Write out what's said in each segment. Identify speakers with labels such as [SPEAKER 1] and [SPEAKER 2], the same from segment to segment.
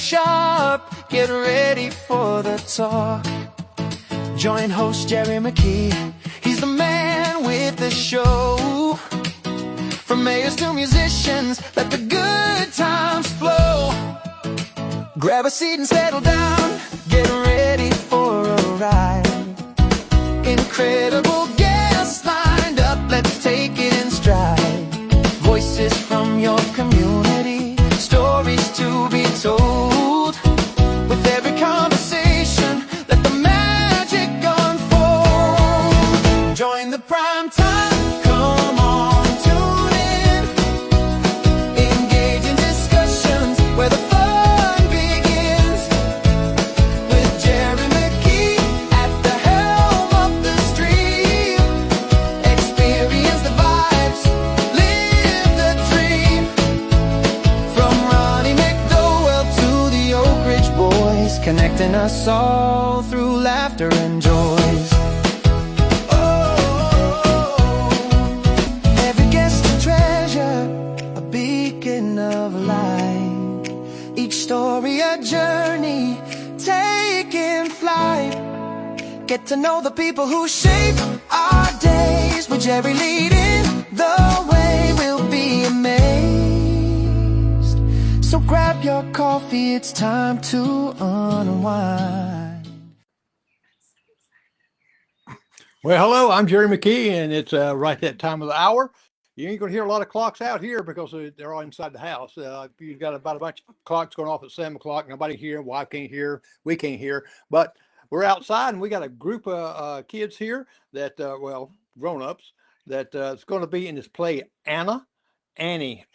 [SPEAKER 1] sharp, get ready for the talk. Join host Jerry McKee, he's the man with the show. From mayors to musicians, let the good times flow. Grab a seat and settle down, get ready for a ride. Incredible guests lined up, let's take it in stride. Voices from your community, stories to be told. With every conversation, let the magic unfold. Join the prime time, come on, tune in. Engage in discussions where the fun begins. With Jerry McKee at the helm of the stream. Experience the vibes, live the dream. From Ronnie McDowell to the Oak Ridge Boys, connecting us all through laughter and joys. Every guest a treasure, a beacon of light. Each story a journey, taking flight. Get to know the people who shape our days. With Jerry leading the way, we'll be amazed. So grab your coffee, it's time to unwind.
[SPEAKER 2] Well, hello, I'm Jerry McKee, and it's right that time of the hour. You ain't going to hear a lot of clocks out here because they're all inside the house. You've got about a bunch of clocks going off at 7 o'clock. Nobody here. Wife can't hear. We can't hear. But we're outside, and we got a group of kids here that, grown-ups, that is going to be in this play, Anna. Annie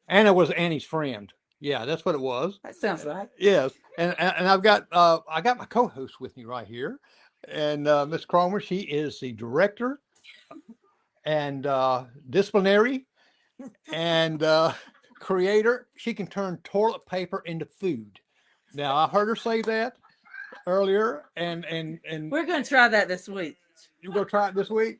[SPEAKER 2] was Annie's friend. Yeah, that's what it was.
[SPEAKER 3] That sounds right.
[SPEAKER 2] Yes, and I got my co-host with me right here, and Miss Cromer. She is the director and disciplinary and creator. She can turn toilet paper into food. Now I heard her say that earlier, and
[SPEAKER 3] We're going to try that this week.
[SPEAKER 2] you're gonna try it this week.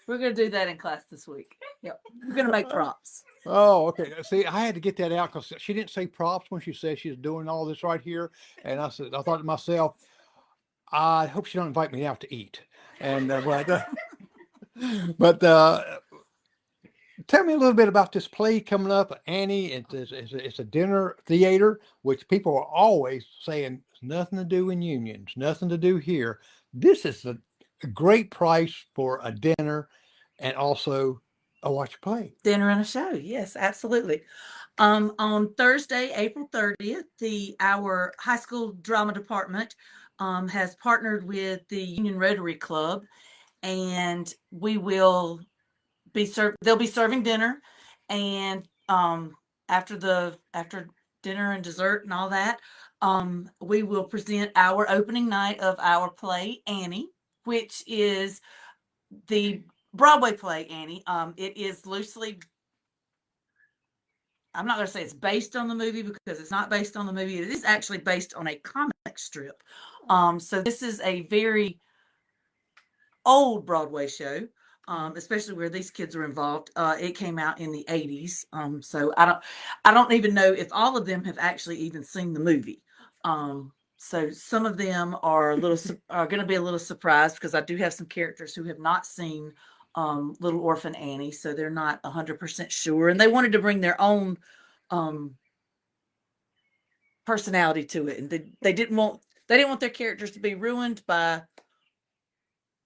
[SPEAKER 3] We're going to do that in class this week. Yep. We're going to make props.
[SPEAKER 2] Oh, okay. See, I had to get that out because she didn't say props when she said she's doing all this right here, and I thought to myself, I hope she don't invite me out to eat. And but tell me a little bit about this play coming up, Annie. It's a dinner theater, which people are always saying nothing to do in Unions, nothing to do here. This is a great price for a dinner and also a watch play.
[SPEAKER 3] Dinner and a show. Yes, absolutely. On Thursday, April 30th, our high school drama department has partnered with the Union Rotary Club, and we will they'll be serving dinner, and after dinner and dessert and all that, we will present our opening night of our play, Annie, which is the Broadway play, Annie. It is loosely, I'm not going to say it's based on the movie because it's not based on the movie. It is actually based on a comic strip. So this is a very old Broadway show, especially where these kids are involved. It came out in the 80s. So I don't even know if all of them have actually even seen the movie. So some of them are going to be a little surprised because I do have some characters who have not seen Little Orphan Annie, so they're not 100% sure, and they wanted to bring their own personality to it, and they didn't want their characters to be ruined by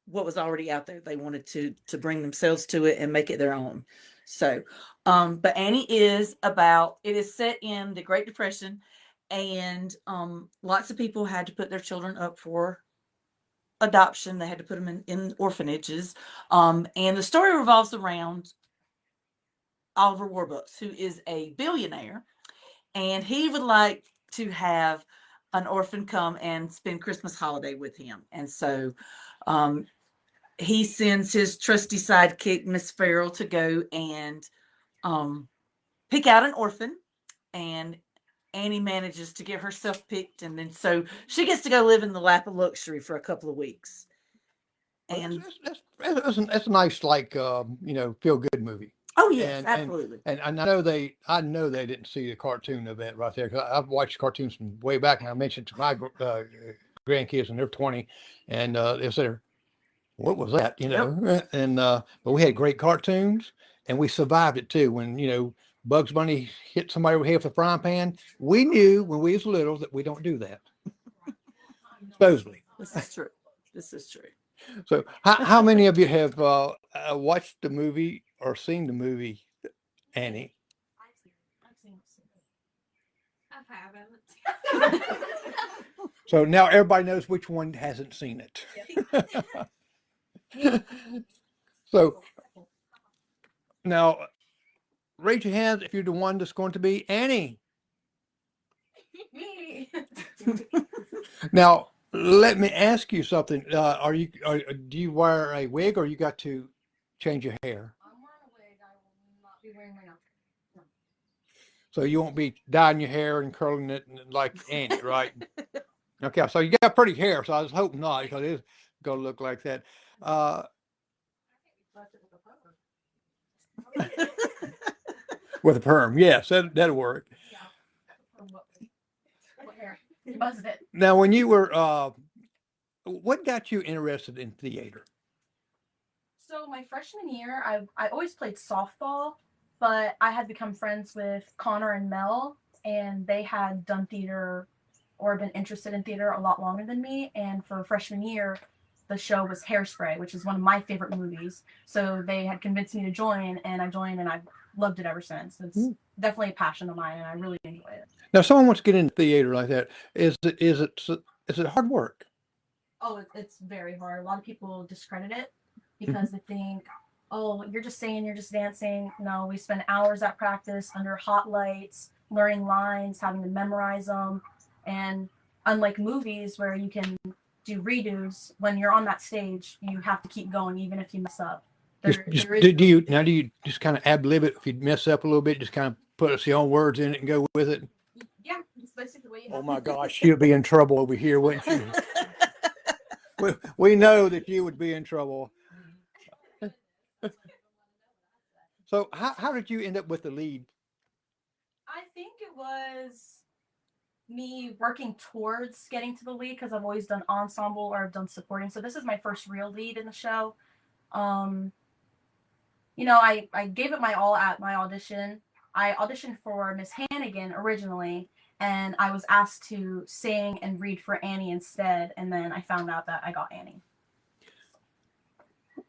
[SPEAKER 3] what was already out there. They wanted to bring themselves to it and make it their own. So, but Annie it is set in the Great Depression. And lots of people had to put their children up for adoption. They had to put them in orphanages. And the story revolves around Oliver Warbucks, who is a billionaire. And he would like to have an orphan come and spend Christmas holiday with him. And so he sends his trusty sidekick, Miss Farrell, to go and pick out an orphan. And Annie manages to get herself picked, and then so she gets to go live in the lap of luxury for a couple of weeks. And
[SPEAKER 2] that's a nice, feel good movie.
[SPEAKER 3] Oh yes,
[SPEAKER 2] And
[SPEAKER 3] absolutely.
[SPEAKER 2] and I know they didn't see the cartoon of that right there, because I've watched cartoons from way back, and I mentioned to my grandkids, and they're 20, and they said, "What was that?" You
[SPEAKER 3] Yep.
[SPEAKER 2] know, and but we had great cartoons, and we survived it too. When Bugs Bunny hit somebody over the head with a frying pan, we knew when we was little that we don't do that. Supposedly.
[SPEAKER 3] This is true. This is true.
[SPEAKER 2] So, how many of you have watched the movie or seen the movie Annie?
[SPEAKER 4] I haven't.
[SPEAKER 2] So now everybody knows which one hasn't seen it. So now raise your hands if you're the one that's going to be Annie.
[SPEAKER 4] Me.
[SPEAKER 2] Now let me ask you something. Do you wear a wig, or you got to change your hair?
[SPEAKER 4] I'm wearing a wig. I will not be wearing my natural.
[SPEAKER 2] So you won't be dyeing your hair and curling it like Annie, right? Okay, so you got pretty hair, so I was hoping not, because it's gonna look like that. Uh, with a perm, yes, that'll work.
[SPEAKER 4] Yeah. What hair? You buzzed it.
[SPEAKER 2] Now, when you were, what got you interested in theater?
[SPEAKER 4] So my freshman year, I always played softball, but I had become friends with Connor and Mel, and they had done theater or been interested in theater a lot longer than me. And for freshman year, the show was Hairspray, which is one of my favorite movies. So they had convinced me to join, and I joined, and I've loved it ever since. It's definitely a passion of mine, and I really enjoy it.
[SPEAKER 2] Now, if someone wants to get into theater like that, is it hard work?
[SPEAKER 4] Oh, it's very hard. A lot of people discredit it because they think, oh, you're just singing, you're just dancing. No, we spend hours at practice under hot lights, learning lines, having to memorize them. And unlike movies where you can do redos, when you're on that stage, you have to keep going even if you mess up.
[SPEAKER 2] Do you just kind of ad lib it if you mess up a little bit, just kind of put your own words in it and go with it?
[SPEAKER 4] Yeah, it's basically what you have.
[SPEAKER 2] Oh my gosh, you'd be in trouble over here, wouldn't you? We know that you would be in trouble. So how did you end up with the lead?
[SPEAKER 4] I think it was me working towards getting to the lead because I've always done ensemble or I've done supporting. So this is my first real lead in the show. I gave it my all at my audition. I auditioned for Miss Hannigan originally, and I was asked to sing and read for Annie instead. And then I found out that I got Annie.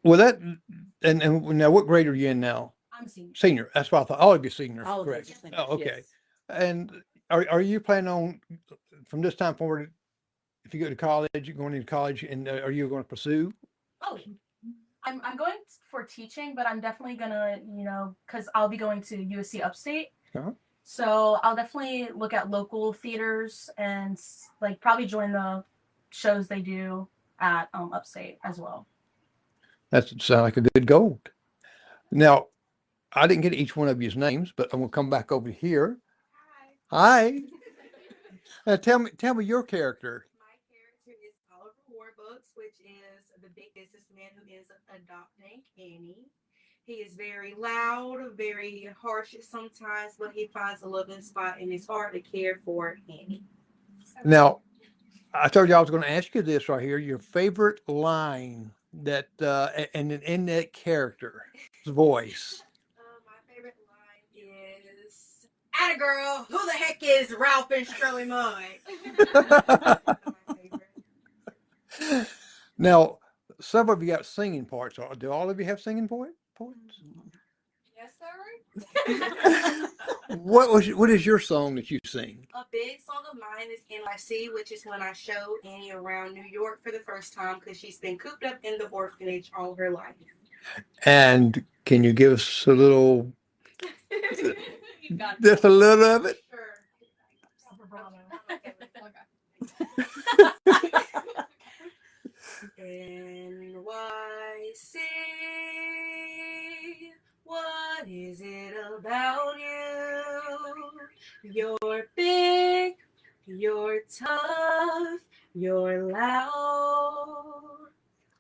[SPEAKER 2] Well, and now what grade are you in now?
[SPEAKER 4] I'm senior.
[SPEAKER 2] Senior. That's what I thought. All of you seniors,
[SPEAKER 3] All of
[SPEAKER 2] correct?
[SPEAKER 3] us, I think,
[SPEAKER 2] Oh, okay.
[SPEAKER 3] yes.
[SPEAKER 2] And are you planning on, from this time forward, if you go to college, you're going into college, and are you going to pursue?
[SPEAKER 4] Oh, I'm going for teaching, but I'm definitely gonna, because I'll be going to USC Upstate.
[SPEAKER 2] Uh-huh.
[SPEAKER 4] So I'll definitely look at local theaters and probably join the shows they do at Upstate as well.
[SPEAKER 2] That sounds like a good goal. Now, I didn't get each one of you's names, but I'm gonna come back over here. Hi. Tell me your character.
[SPEAKER 5] My character is Oliver Warbooks, which is the big businessman who ends up adopting Annie. He is very loud, very harsh sometimes, but he finds a loving spot and it's hard to care for Annie.
[SPEAKER 2] Now, I told you I was going to ask you this right here. Your favorite line that and in that character's voice.
[SPEAKER 5] My favorite line is, "Atta girl, who the heck is Ralph and Shirley Mud?" My favorite.
[SPEAKER 2] Now, some of you got singing parts. Do all of you have singing parts?
[SPEAKER 5] Yes, sir.
[SPEAKER 2] What is your song that you sing?
[SPEAKER 5] A big song of mine is NYC, which is when I show Annie around New York for the first time because she's been cooped up in the orphanage all her life.
[SPEAKER 2] And can you give us a little,
[SPEAKER 5] You got
[SPEAKER 2] just a little of it?
[SPEAKER 5] Sure. NYC, what is it about you? You're big, you're tough, you're loud.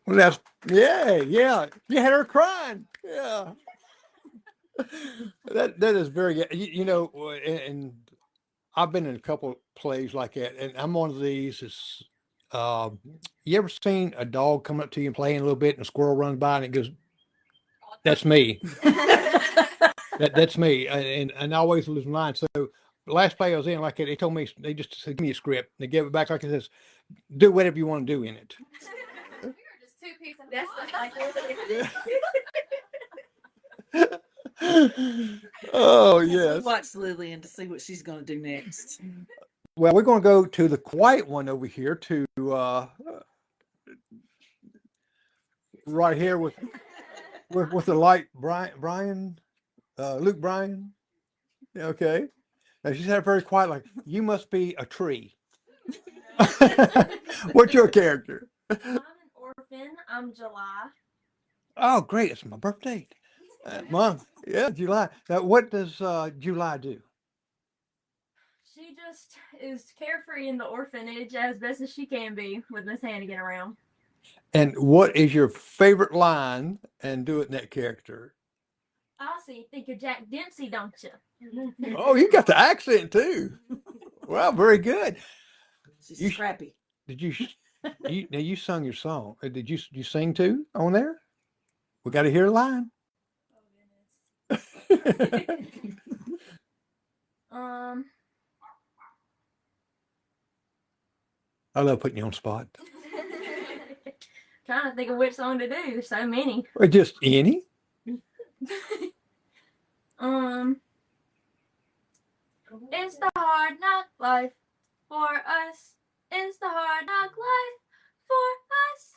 [SPEAKER 2] Well, yeah. You had her crying. Yeah. That is very good. You know, and I've been in a couple plays like that, and I'm one of these. Is you ever seen a dog come up to you and playing a little bit, and a squirrel runs by and it goes, "That's me. That's me." And I always lose mine. So the last play I was in, like that, they told me they just said, "Give me a script." They gave it back like it says, "Do whatever you want to do in it."
[SPEAKER 4] We were just two pieces.
[SPEAKER 5] That's like
[SPEAKER 2] Oh
[SPEAKER 3] We
[SPEAKER 2] yes.
[SPEAKER 3] watch Lillian to see what she's going to do next.
[SPEAKER 2] Well, we're going to go to the quiet one over here to right here with the light Brian Luke Bryan. Okay. Now she's had very quiet, like you must be a tree. What's your character?
[SPEAKER 4] I'm an orphan. I'm July.
[SPEAKER 2] Oh, great! It's my birthday month. Yeah, July. Now, what does July do?
[SPEAKER 4] She just is carefree in the orphanage as best as she can be with Miss Hannigan around.
[SPEAKER 2] And what is your favorite line? And do it in that character.
[SPEAKER 4] I see. Think of Jack Dempsey, don't you?
[SPEAKER 2] Oh, you got the accent too. Well, very good.
[SPEAKER 3] She's
[SPEAKER 2] You
[SPEAKER 3] scrappy.
[SPEAKER 2] Did now you sung your song? Did you sing too on there? We got to hear a line.
[SPEAKER 4] Um,
[SPEAKER 2] I love putting you on the spot.
[SPEAKER 4] trying to think of which song to do. There's so many.
[SPEAKER 2] Or just any.
[SPEAKER 4] It's the hard knock life for us. It's the hard knock life for us.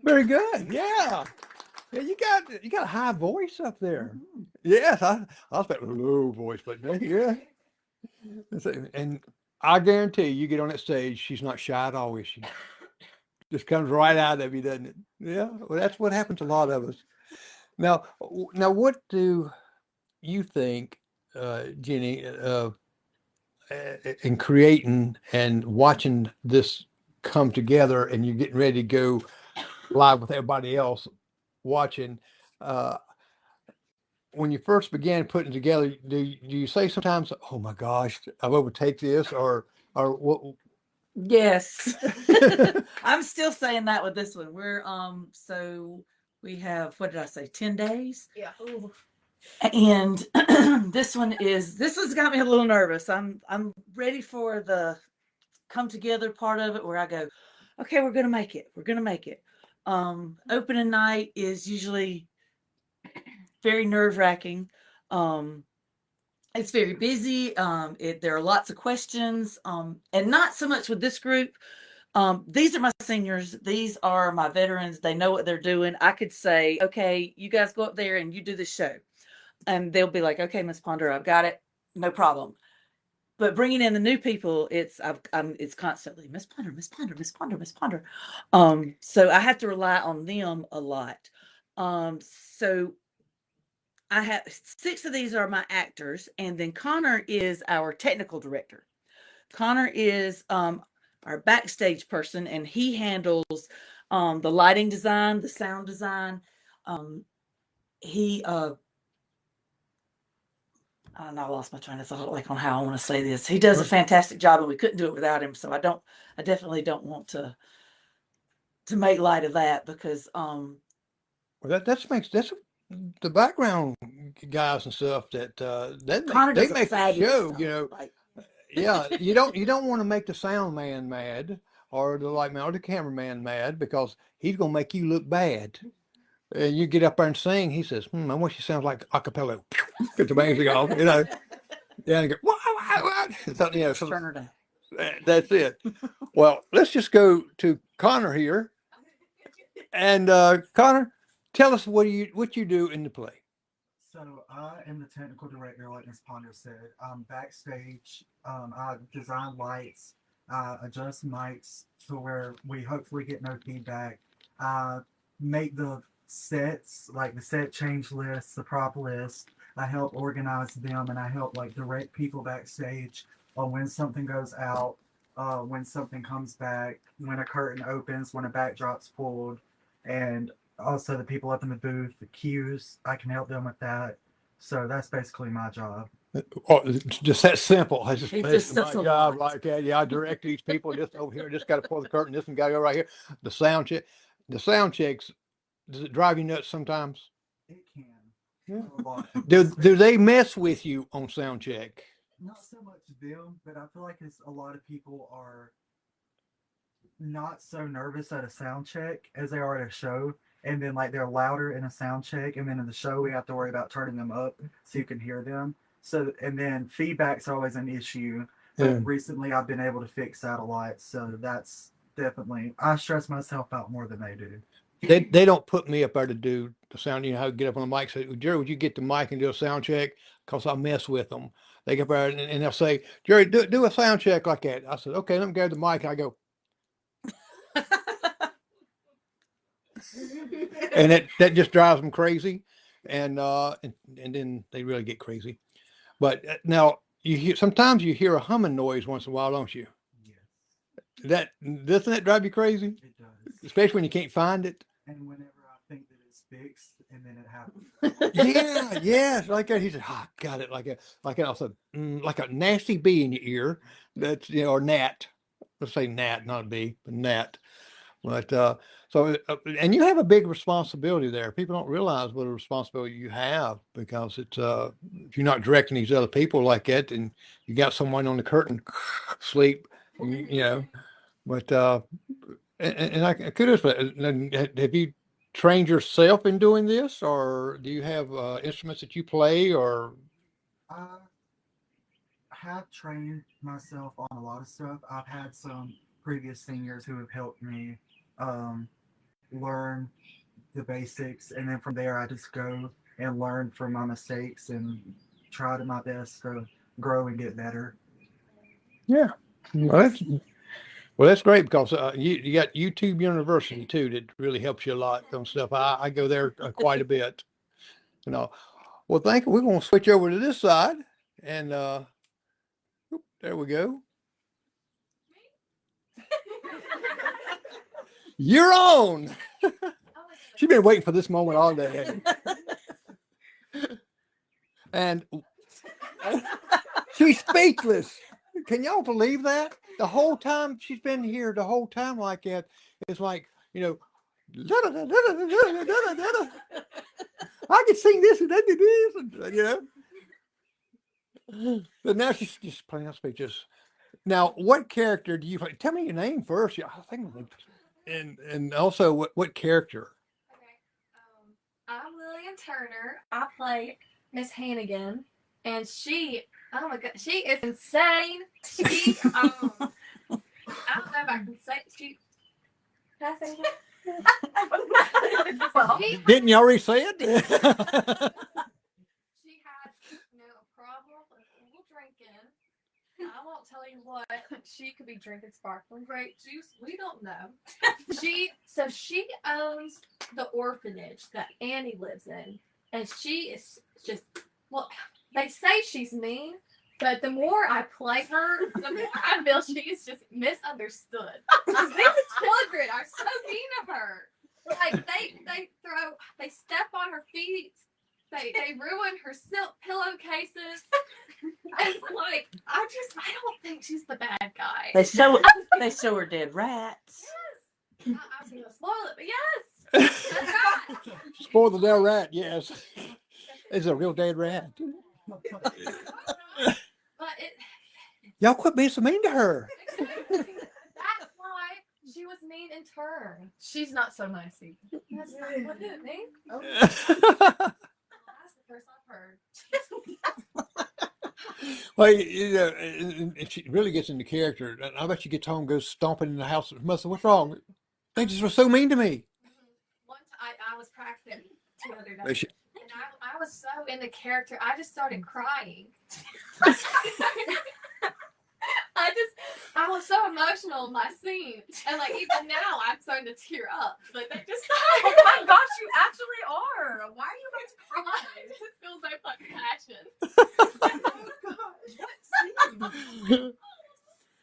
[SPEAKER 2] Very good. Yeah. Yeah, you got a high voice up there. Yes, I expect a low voice, but yeah. And I guarantee you get on that stage, she's not shy at all, is she? Just comes right out of you, doesn't it? Yeah. Well, that's what happens to a lot of us. Now, what do you think, Jenny, in creating and watching this come together, and you're getting ready to go live with everybody else watching? When you first began putting together, do you say sometimes, "Oh my gosh, I've overtake this," or what?
[SPEAKER 3] Yes. I'm still saying that with this one. We're so we have, what did I say, 10 days?
[SPEAKER 4] Yeah. Ooh.
[SPEAKER 3] And this one's got me a little nervous. I'm ready for the come together part of it where I go, okay, we're gonna make it. We're gonna make it. Opening night is usually very nerve-wracking. It's very busy. There are lots of questions, and not so much with this group. These are my seniors. These are my veterans. They know what they're doing. I could say, okay, you guys go up there and you do this show. And they'll be like, okay, Miss Ponder, I've got it. No problem. But bringing in the new people, it's constantly Miss Ponder, Miss Ponder, Miss Ponder, Miss Ponder. So I have to rely on them a lot. So I have 6 of these are my actors, and then Connor is our technical director. Connor is our backstage person, and he handles the lighting design, the sound design. He I don't know, I lost my train of thought, like on how I want to say this. He does a fantastic job, and we couldn't do it without him. So I definitely don't want to make light of that, because
[SPEAKER 2] Well, that's the background guys and stuff that
[SPEAKER 3] Connor
[SPEAKER 2] they
[SPEAKER 3] does a
[SPEAKER 2] make the
[SPEAKER 3] fabulous
[SPEAKER 2] show.
[SPEAKER 3] job.
[SPEAKER 2] You know,
[SPEAKER 3] Like,
[SPEAKER 2] yeah. You don't want to make the sound man mad or the light man or the cameraman mad, because he's gonna make you look bad. And you get up there and sing. He says, "I wish you sound like acapella." Get the music off. You know. Yeah, and go, what? So, you know, so
[SPEAKER 3] turn her down.
[SPEAKER 2] that's it. Well, let's just go to Connor here. And Connor, tell us what you do in the play.
[SPEAKER 6] So I am the technical director, like Ms. Ponder said. Backstage, I design lights, adjust mics to where we hopefully get no feedback. Make the sets, like the set change lists, the prop list. I help organize them, and I help like direct people backstage on when something goes out, when something comes back, when a curtain opens, when a backdrop's pulled, and also the people up in the booth, the cues. I can help them with that. So that's basically my job.
[SPEAKER 2] Oh, it's just that simple. I just
[SPEAKER 3] He
[SPEAKER 2] that's
[SPEAKER 3] just
[SPEAKER 2] my
[SPEAKER 3] does a
[SPEAKER 2] job
[SPEAKER 3] lot.
[SPEAKER 2] like that. Yeah, I direct these people just over here. Just got to pull the curtain. This one got to go right here. The sound check. The sound checks. Does it drive you nuts sometimes?
[SPEAKER 6] It can.
[SPEAKER 2] Yeah.
[SPEAKER 6] A lot.
[SPEAKER 2] Do they mess with you on sound check?
[SPEAKER 6] Not so much them, but I feel like it's a lot of people are not so nervous at a sound check as they are at a show. And then like they're louder in a sound check, and then in the show we have to worry about turning them up so you can hear them. So and then feedback's always an issue. But
[SPEAKER 2] Yeah.
[SPEAKER 6] recently I've been able to fix that a lot. So that's definitely I stress myself out more than they do.
[SPEAKER 2] They don't put me up there to do the sound. You know how to get up on the mic. Say, Jerry, would you get the mic and do a sound check? Because I mess with them. They get up there and they'll say, Jerry, do a sound check like that. I said, okay, let me grab the mic. I go, and that just drives them crazy, and then they really get crazy. But now sometimes you hear a humming noise once in a while, don't you?
[SPEAKER 6] Yes,
[SPEAKER 2] That doesn't that drive you crazy,
[SPEAKER 6] it does.
[SPEAKER 2] especially when you can't find it.
[SPEAKER 6] And whenever I think that it's fixed and then it happens.
[SPEAKER 2] Yeah, yes, like that. He said, "Ah, got it." Also, like a nasty bee in your ear. That's or gnat. Let's say gnat, not a bee, but gnat. But and you have a big responsibility there. People don't realize what a responsibility you have because it's if you're not directing these other people like that, and you got someone on the curtain sleep, you know. But and I kudos for that. And have you trained yourself in doing this, or do you have instruments that you play, or
[SPEAKER 6] I have trained myself on a lot of stuff. I've had some previous seniors who have helped me um, learn the basics, and then from there, I just go and learn from my mistakes and try to my best to grow and get better.
[SPEAKER 2] yeah? Well, that's great because you got YouTube University too that really helps you a lot on stuff. I go there quite a bit. You know. Well, thank you. We're going to switch over to this side, and there we go. You're on. She's been waiting for this moment all day, and she's speechless. Can y'all believe that? The whole time she's been here, the whole time like that, it's like I could sing this and that do this, and But now she's just plain out speechless. Now, what character do you play? Tell me your name first. Yeah, I think, and also what character?
[SPEAKER 4] Okay. I'm Lillian Turner. I play Miss Hannigan, and oh my god, she is insane. She, I don't know if I can say, can I say that? Well,
[SPEAKER 2] Didn't you already say it?
[SPEAKER 4] she has, a problem with drinking. I won't tell you what. She could be drinking sparkling grape juice. We don't know. She owns the orphanage that Annie lives in, and she is just they say she's mean, but the more I play her, the more I feel she is just misunderstood. These children are so mean of her. Like they step on her feet. They ruin her silk pillowcases. It's like I don't think she's the bad guy.
[SPEAKER 3] They show her dead rats.
[SPEAKER 4] Yes. I was gonna spoil it, but yes. That's right.
[SPEAKER 2] Spoil the dead rat. Yes, it's a real dead rat.
[SPEAKER 4] But
[SPEAKER 2] Y'all quit being so mean to her.
[SPEAKER 4] that's why she was mean in turn. She's not so nice either. That's not what it means. Oh. That's the first I've heard.
[SPEAKER 2] Well, and she really gets into character. And I bet she gets home, goes stomping in the house. Mother, what's wrong? They just were so mean to me.
[SPEAKER 4] One time I was practicing the other
[SPEAKER 2] They
[SPEAKER 4] day,
[SPEAKER 2] should-
[SPEAKER 4] and I was so in the character, I just started crying. I was so emotional in my scene, and like even now I'm starting to tear up. But they just
[SPEAKER 5] Oh my gosh, you actually are. Why are you about to cry?
[SPEAKER 4] it just feels like passion.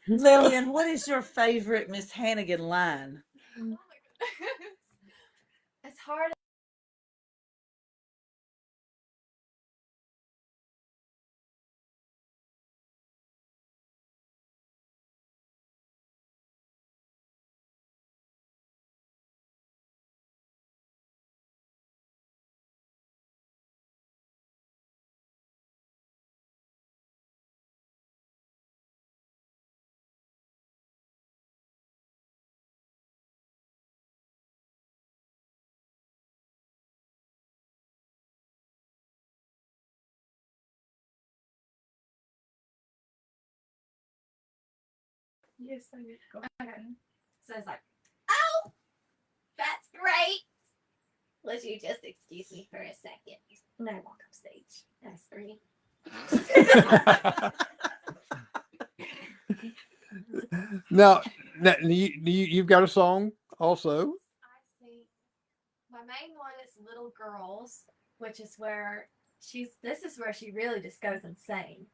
[SPEAKER 3] Lillian, what is your favorite Miss Hannigan line?
[SPEAKER 4] Oh my goodness. It's hard Yes, I did. Go ahead.
[SPEAKER 7] So it's like, oh, that's great. Would you just excuse me for a second? And I walk up stage. That's 3.
[SPEAKER 2] Now you've got a song also.
[SPEAKER 7] I see. My main one is Little Girls, which is where this is where she really just goes insane.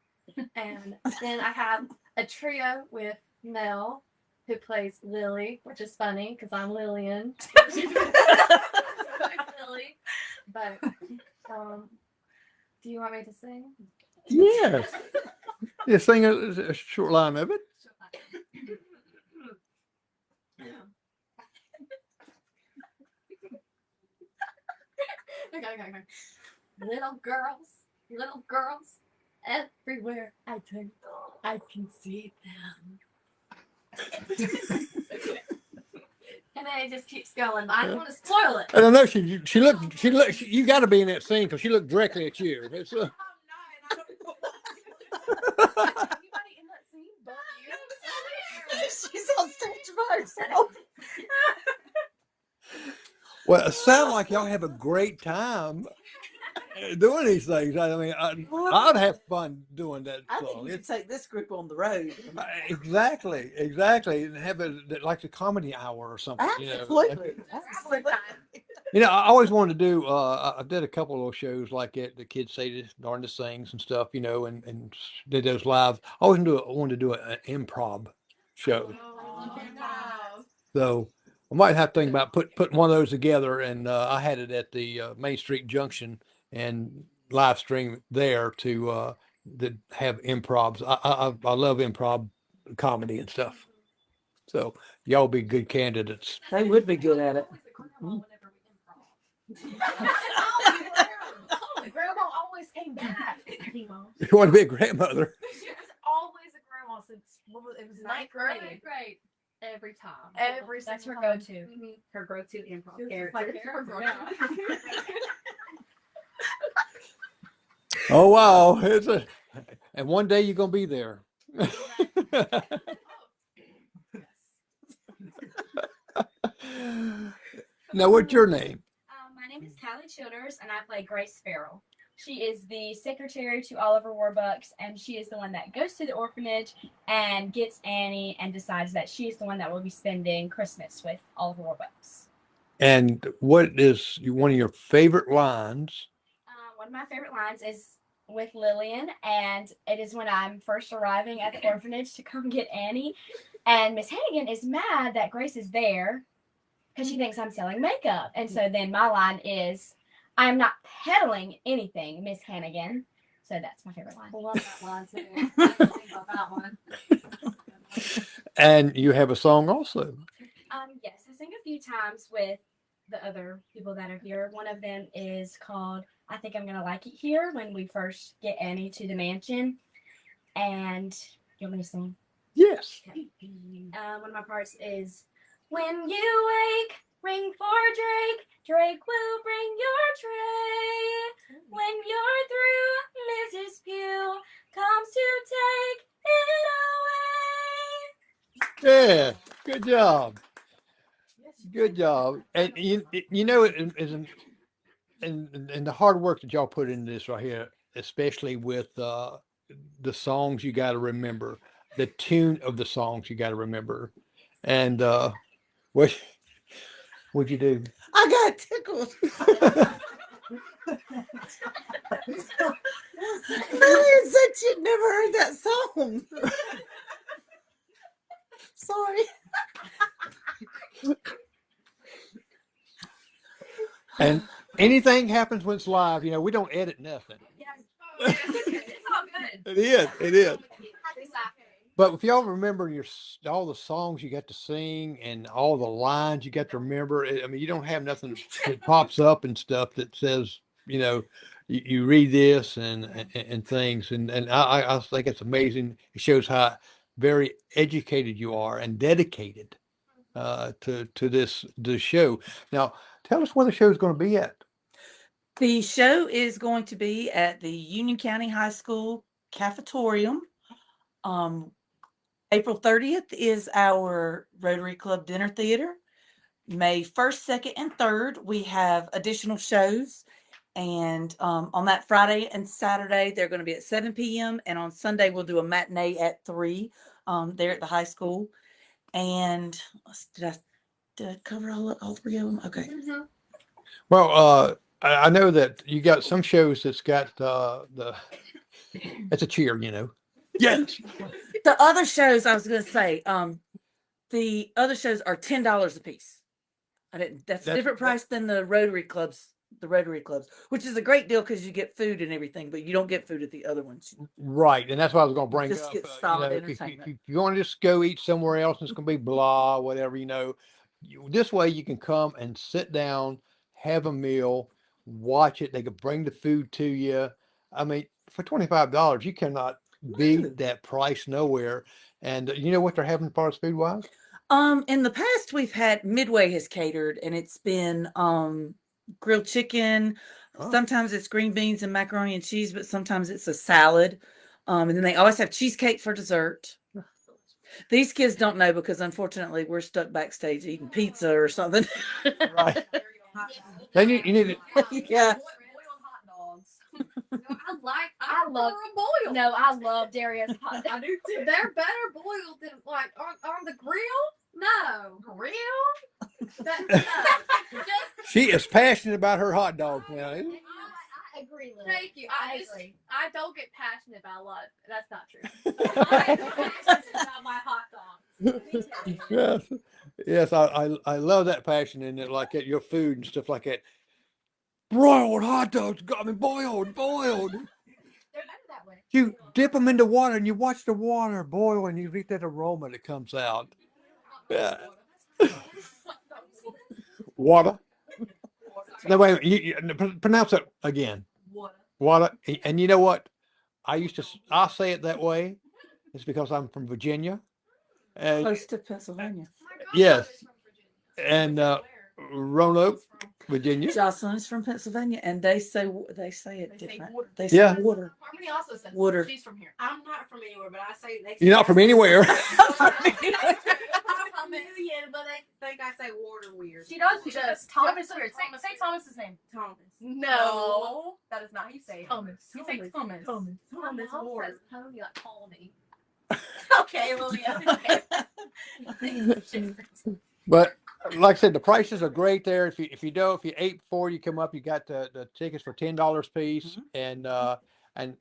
[SPEAKER 7] And then I have a trio with Mel, who plays Lily, which is funny because I'm Lillian. She's Lily. But do you want me to sing?
[SPEAKER 2] Yes. Yeah, sing a short line of it.
[SPEAKER 7] Okay. Little girls, everywhere I turn, I can see them. And then it just keeps going. I don't want to spoil it.
[SPEAKER 2] And I know she looked you got to be in that scene because she looked directly at you. It's,
[SPEAKER 7] I'm not, and I don't know. Anybody in that scene but you?
[SPEAKER 3] She's on stage by herself.
[SPEAKER 2] well, it sounds like y'all have a great time doing these things. I mean, I'd have fun doing that
[SPEAKER 3] I think
[SPEAKER 2] song.
[SPEAKER 3] you should take this group on the road.
[SPEAKER 2] Exactly, and have it like the comedy hour or something.
[SPEAKER 3] Absolutely. Absolutely.
[SPEAKER 2] I always wanted to do. I did a couple of little shows like that. The kids say this, darn the things and stuff, and did those live. I always wanted to do an improv show.
[SPEAKER 7] Oh, wow.
[SPEAKER 2] So I might have to think about putting one of those together. And I had it at the Main Street Junction and live stream there to have improvs. I love improv comedy and stuff. So y'all be good candidates.
[SPEAKER 3] They would be good at it.
[SPEAKER 4] Grandma always came back.
[SPEAKER 2] You want to be a grandmother?
[SPEAKER 4] She was always a grandma since it was ninth grade.
[SPEAKER 7] Great. Every time.
[SPEAKER 4] That's her
[SPEAKER 7] single
[SPEAKER 4] go-to.
[SPEAKER 7] time. Her go-to improv
[SPEAKER 4] It's
[SPEAKER 7] character.
[SPEAKER 4] like character.
[SPEAKER 2] Oh wow! And one day you're gonna be there. Now, what's your name?
[SPEAKER 8] My name is Callie Childers, and I play Grace Farrell. She is the secretary to Oliver Warbucks, and she is the one that goes to the orphanage and gets Annie and decides that she is the one that will be spending Christmas with Oliver Warbucks.
[SPEAKER 2] And what is one of your favorite lines?
[SPEAKER 8] One of my favorite lines is with Lillian, and it is when I'm first arriving at the orphanage to come get Annie, and Miss Hannigan is mad that Grace is there because she thinks I'm selling makeup. And so then my line is, I am not peddling anything, Miss Hannigan. So that's my favorite line.
[SPEAKER 7] I love that line too. I think about that one.
[SPEAKER 2] And you have a song also.
[SPEAKER 8] Yes, I sing a few times with the other people that are here. One of them is called I Think I'm Gonna Like It Here, when we first get Annie to the mansion. And you want me to sing?
[SPEAKER 2] Yes.
[SPEAKER 8] Okay. One of my parts is, when you wake, ring for Drake. Drake will bring your tray. When you're through, Mrs. Pugh comes to take it away.
[SPEAKER 2] Yeah. Good job. Good job. And you know, and the hard work that y'all put into this right here, especially with the songs you got to remember, the tune of the songs you got to remember, and what'd you do?
[SPEAKER 3] I got tickled. Lillian said she'd never heard that song. Sorry.
[SPEAKER 2] And anything happens when it's live, we don't edit nothing.
[SPEAKER 7] It's all good.
[SPEAKER 2] It is. But if y'all remember all the songs you got to sing and all the lines you got to remember, I mean, you don't have nothing that pops up and stuff that says, you read this and things. And I think it's amazing. It shows how very educated you are and dedicated to this show. Now, tell us where the show is going to be at.
[SPEAKER 3] The show is going to be at the Union County High School cafetorium. April 30th is our Rotary Club Dinner Theater. May 1st, 2nd, and 3rd, we have additional shows. And on that Friday and Saturday, they're going to be at 7 p.m. And on Sunday, we'll do a matinee at 3 there at the high school. And did I cover all three of them? Okay.
[SPEAKER 2] Well, I know that you got some shows that's got it's a cheer, you know. Yes.
[SPEAKER 3] The other shows, I was going to say, the other shows are $10 a piece. That's a
[SPEAKER 2] That's-
[SPEAKER 3] different price than the Rotary Clubs, which is a great deal because you get food and everything, but you don't get food at the other ones.
[SPEAKER 2] Right, and that's what I was going to bring
[SPEAKER 3] Just
[SPEAKER 2] up.
[SPEAKER 3] get solid
[SPEAKER 2] if
[SPEAKER 3] entertainment.
[SPEAKER 2] you want to just go eat somewhere else, and it's going to be blah, whatever, you know. This way, you can come and sit down, have a meal, watch it. They can bring the food to you. I mean, for $25, you cannot
[SPEAKER 3] No.
[SPEAKER 2] beat that price nowhere. And you know what they're having as far as food wise?
[SPEAKER 3] In the past we've had Midway has catered and it's been grilled chicken.
[SPEAKER 2] Oh.
[SPEAKER 3] Sometimes it's green beans and macaroni and cheese, but sometimes it's a salad. And then they always have cheesecake for dessert. These kids don't know because unfortunately we're stuck backstage eating pizza or something.
[SPEAKER 2] Right. Then you need it.
[SPEAKER 3] Yeah.
[SPEAKER 8] I love
[SPEAKER 7] a boil.
[SPEAKER 8] No, I love Darius hot
[SPEAKER 7] I
[SPEAKER 8] dogs.
[SPEAKER 7] do too. They're better boiled than like on the grill. No, grill. Just
[SPEAKER 2] She is passionate about her hot dog now.
[SPEAKER 8] I agree, Lily.
[SPEAKER 7] thank you.
[SPEAKER 8] I agree.
[SPEAKER 7] I don't get passionate about a lot. That's not true. I get passionate about my hot dogs.
[SPEAKER 2] Yes, yes, I love that passion in it, like at your food and stuff like that. Broiled hot dogs, I mean boiled.
[SPEAKER 8] They're better that way.
[SPEAKER 2] You dip them into water and you watch the water boil and you get that aroma that comes out. Yeah. Water. No, wait, you pronounce it again. Water. And you know what? I say it that way. It's because I'm from Virginia. And
[SPEAKER 3] Close to Pennsylvania.
[SPEAKER 2] yes, and Roanoke, Virginia.
[SPEAKER 3] Jocelyn is from Pennsylvania, and they say it
[SPEAKER 7] They say
[SPEAKER 3] different.
[SPEAKER 7] water.
[SPEAKER 3] They say
[SPEAKER 2] Yeah.
[SPEAKER 3] water.
[SPEAKER 7] Harmony also says
[SPEAKER 3] Water.
[SPEAKER 7] she's from here.
[SPEAKER 5] I'm not from anywhere, but I say they.
[SPEAKER 2] You're not from anywhere.
[SPEAKER 5] I'm from Million, but they think I say water weird.
[SPEAKER 4] She does.
[SPEAKER 7] She
[SPEAKER 4] She
[SPEAKER 7] does.
[SPEAKER 4] does.
[SPEAKER 7] Thomas
[SPEAKER 4] Thomas.
[SPEAKER 7] weird.
[SPEAKER 4] Say Thomas's name.
[SPEAKER 5] Thomas.
[SPEAKER 7] No,
[SPEAKER 4] that is not how you say it.
[SPEAKER 7] Thomas.
[SPEAKER 4] You say Thomas.
[SPEAKER 7] Thomas.
[SPEAKER 4] Thomas
[SPEAKER 7] My mom
[SPEAKER 4] Ward.
[SPEAKER 7] says pony like pony.
[SPEAKER 4] Okay, Lilia.
[SPEAKER 2] But like I said, the prices are great there. If you ate before you come up, you got the tickets for $10 piece. And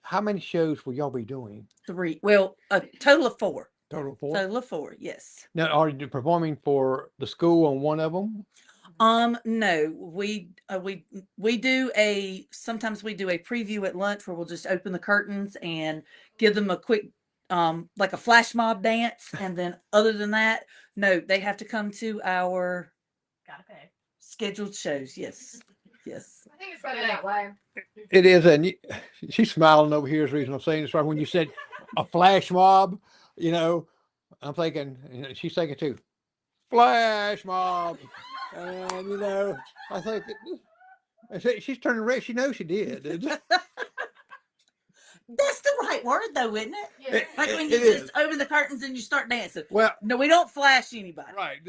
[SPEAKER 2] how many shows will y'all be doing?
[SPEAKER 3] 3. Well, a total of 4.
[SPEAKER 2] Total 4.
[SPEAKER 3] Total of 4. Yes.
[SPEAKER 2] Now, are you performing for the school on one of them?
[SPEAKER 3] No, we do sometimes we do a preview at lunch where we'll just open the curtains and give them a quick like a flash mob dance, and then other than that, no, they have to come to our
[SPEAKER 4] Gotta pay.
[SPEAKER 3] scheduled shows. Yes. Yes.
[SPEAKER 7] I think it's better that way.
[SPEAKER 2] It is, and she's smiling over here. Is the reason I'm saying this. Right when you said a flash mob, you know, I'm thinking, she's thinking too, flash mob, and you know, I think she's turning red. She knows she did.
[SPEAKER 3] That's the right word though, isn't it?
[SPEAKER 7] Yeah.
[SPEAKER 3] Like when you
[SPEAKER 2] It
[SPEAKER 3] just open the curtains and you start dancing.
[SPEAKER 2] Well,
[SPEAKER 3] No, we don't flash anybody.
[SPEAKER 2] right.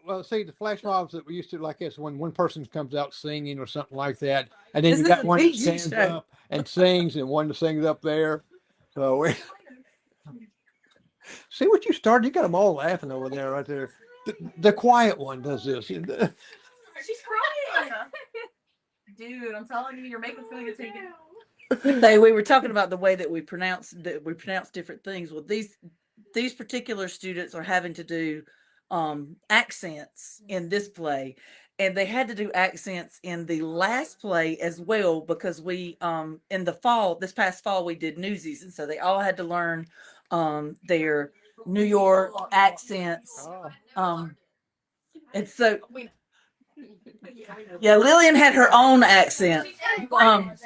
[SPEAKER 2] Well, see, the flash mobs that we used to like this when one person comes out singing or something like that, and then
[SPEAKER 3] This
[SPEAKER 2] you
[SPEAKER 3] is
[SPEAKER 2] got
[SPEAKER 3] a
[SPEAKER 2] one that
[SPEAKER 3] PG
[SPEAKER 2] stands
[SPEAKER 3] show.
[SPEAKER 2] up and sings, and one that sings up there. So see what you started. You got them all laughing over there, right there. The quiet one does this.
[SPEAKER 4] She's crying. Dude, I'm telling you, your makeup's gonna get taken.
[SPEAKER 3] We were talking about the way that we pronounce different things. Well, these particular students are having to do accents in this play, and they had to do accents in the last play as well because we in the fall, this past fall, we did Newsies, and so they all had to learn their New York accents. And so yeah, Lillian had her own accent.
[SPEAKER 7] British.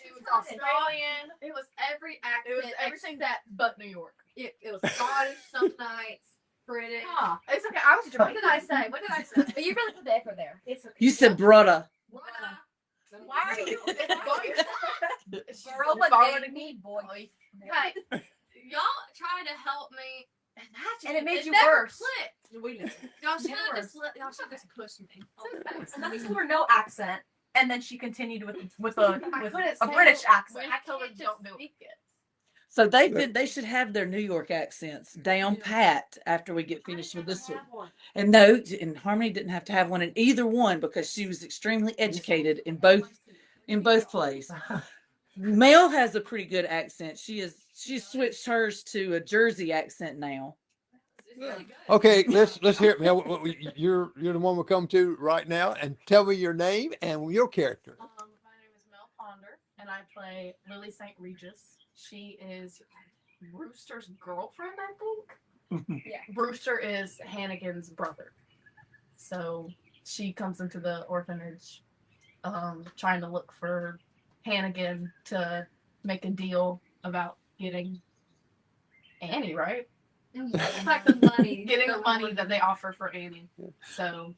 [SPEAKER 7] It was Australian. It was every accent.
[SPEAKER 4] It was everything
[SPEAKER 7] except
[SPEAKER 4] but New York.
[SPEAKER 7] it was Scottish some nights. British.
[SPEAKER 4] Ah, it's okay. I was
[SPEAKER 7] What did I say? What did I say?
[SPEAKER 8] But you really put the effort there. It's okay.
[SPEAKER 3] You said brother.
[SPEAKER 7] Why are you?
[SPEAKER 4] Girl, but
[SPEAKER 7] Borrowed
[SPEAKER 4] they need boys.
[SPEAKER 7] Hey, y'all try to help me
[SPEAKER 4] And it made you
[SPEAKER 7] never
[SPEAKER 4] worse.
[SPEAKER 7] clicked.
[SPEAKER 5] We know.
[SPEAKER 7] Y'all should have just pushed me.
[SPEAKER 4] And then I told her no accent, and then she continued with a
[SPEAKER 7] couldn't say
[SPEAKER 4] British
[SPEAKER 7] it.
[SPEAKER 4] accent.
[SPEAKER 7] I told her don't do it.
[SPEAKER 3] So they should have their New York accents down pat after we get finished with this one. And no, and Harmony didn't have to have one in either one because she was extremely educated in both plays. Mel has a pretty good accent. She's switched hers to a Jersey accent now.
[SPEAKER 2] Okay, let's hear it, Mel. You're the one we'll come to right now, and tell me your name and your character.
[SPEAKER 9] My name is Mel Ponder, and I play Lily St. Regis. She is Brewster's girlfriend, I think. Yeah, Brewster is Hannigan's brother. So she comes into the orphanage, trying to look for Hannigan to make a deal about getting Annie, right?
[SPEAKER 7] It's like the money.
[SPEAKER 9] Getting the money that they offer for Annie. So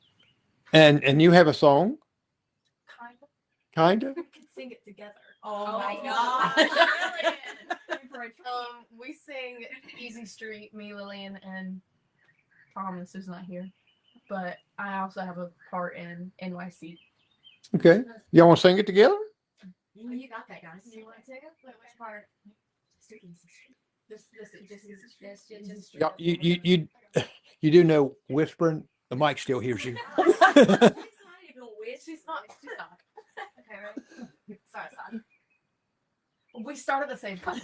[SPEAKER 2] And you have a song,
[SPEAKER 9] kind of.
[SPEAKER 2] kind of.
[SPEAKER 7] We could sing it together.
[SPEAKER 9] Oh
[SPEAKER 7] my
[SPEAKER 9] God. We sing Easy Street, me, Lillian, and Thomas, who's not here. But I also have a part in NYC.
[SPEAKER 2] Okay, y'all want to sing it together?
[SPEAKER 7] Oh, you got that, guys. You want to take it? Wait, which part? This.
[SPEAKER 2] Y'all, you do know whispering. The mic still hears you.
[SPEAKER 9] She's not.
[SPEAKER 7] Okay, right?
[SPEAKER 9] Sorry. We started the same time.